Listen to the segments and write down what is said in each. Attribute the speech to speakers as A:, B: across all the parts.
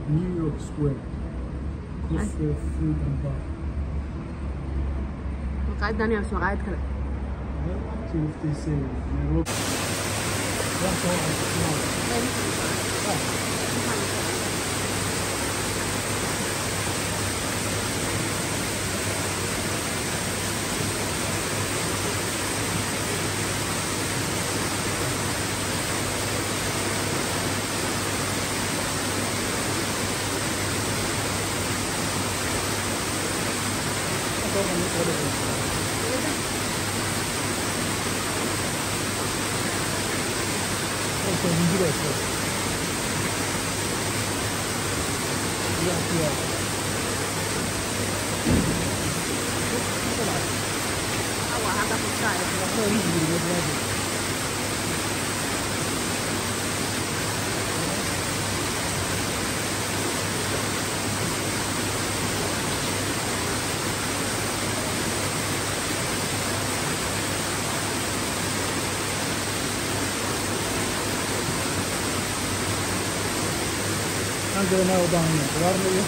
A: New York Square, Coastal Food and Bar.
B: مقاعد دانية بس مقاعد كذا.
A: See if they say Nairobi. That's all I know. عندنا وضعنا غير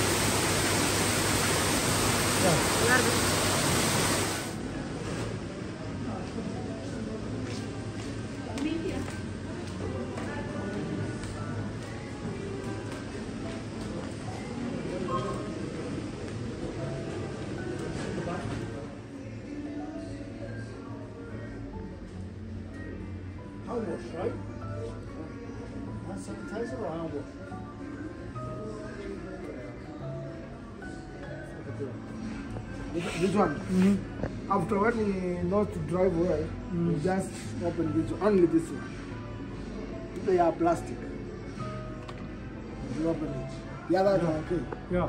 A: hand wash, right? Hand sanitizer or hand wash? This one. After when we not to drive well, we just open this one, only this one. They are plastic. You open it. The other one, okay. Yeah.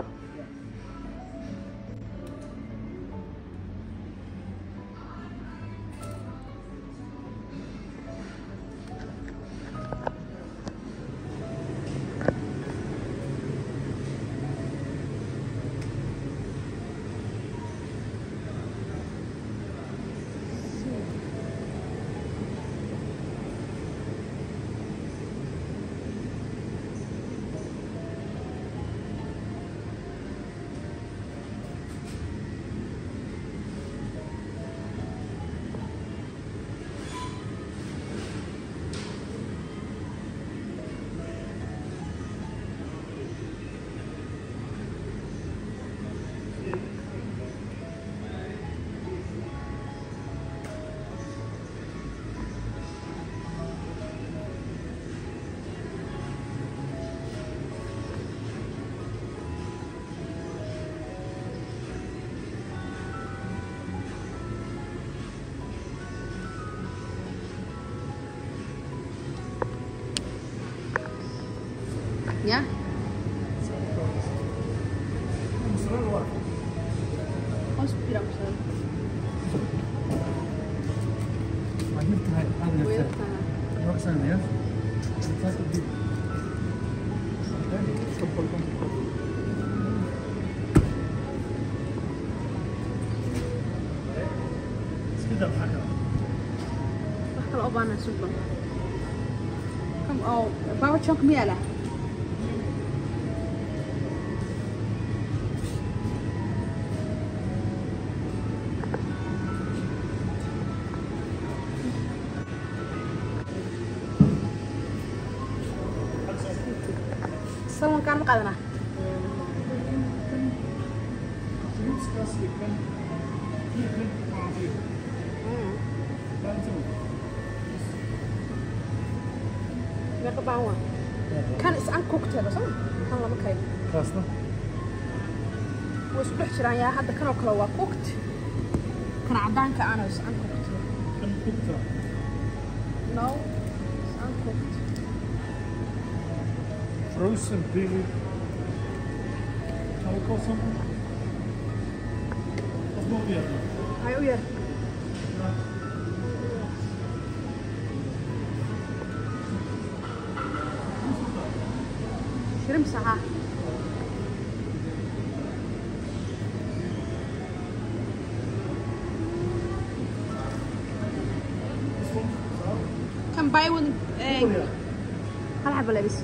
B: Yeah. Aspira مثلا.
A: عجبتها هذا رأسا يا فاتت كده بحاجة
B: أخذ أبانا سوبر كم أو بابا شوك مياله Kan ma qaadana. Meeqa baan waa? Kan is uncooked ah soo? Kan lama karin.
C: Kaasna.
B: Way isku dhex jiraan yaa hadda kan oo kale waa cooked. Kan cadaanka aan is uncooked.
C: Uncooked.
B: No, it's uncooked.
C: Frozen pig. Shall we call someone? Of not yet.
B: Hay u yar. Shrimp saha. Can buy one hal xabo labis.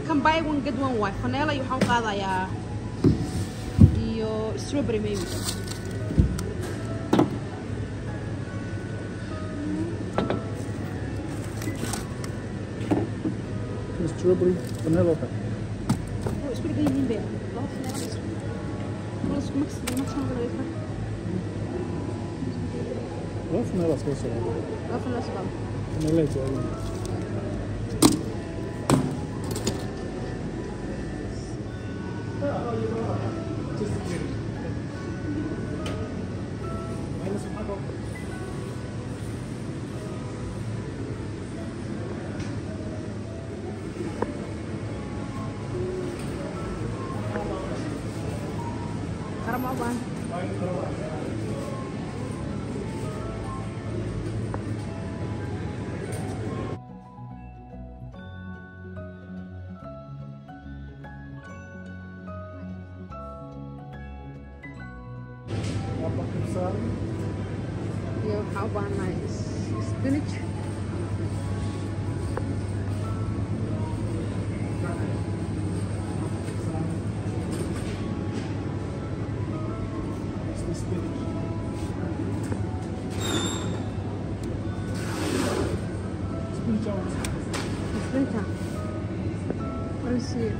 B: Can buy one get one way. Vanilla iyo waxaan qaadayaa iyo strawberry maybe.
C: Strawberry, vanilla.
B: Oh, isku dhigay yihiin bee. Laba vanilla. Wala isku mix ma leeyahay.
C: Laba vanilla soo soo.
B: Laba vanilla soo.
C: Vanilla jooga.
B: Karama baan. Iyo waxaan u baahanahay spinach. Spinach. Let's see.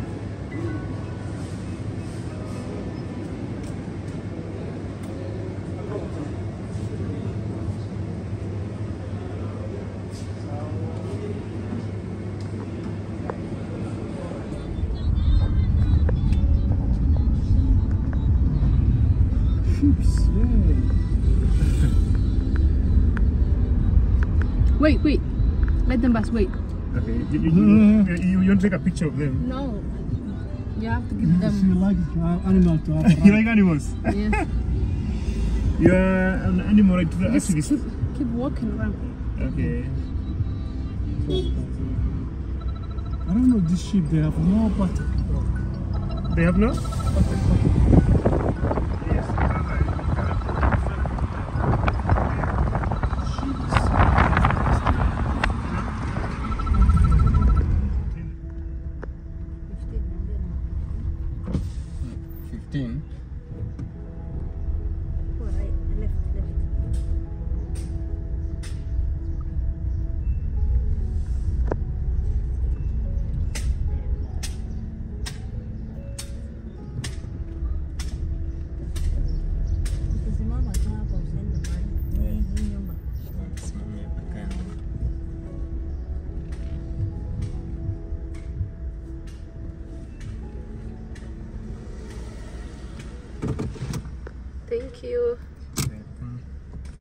B: Wait. Let them pass. Wait.
C: Okay, you want to take a picture of them?
B: No. You have to give them.
A: You like animal to have
C: You like animals?
B: Yeah.
C: You are an animal right to the
B: Just
C: activist.
B: keep walking around.
C: Okay.
A: I don't know this sheep. They have no butter.
C: They have no?
B: Right, left. Thank you.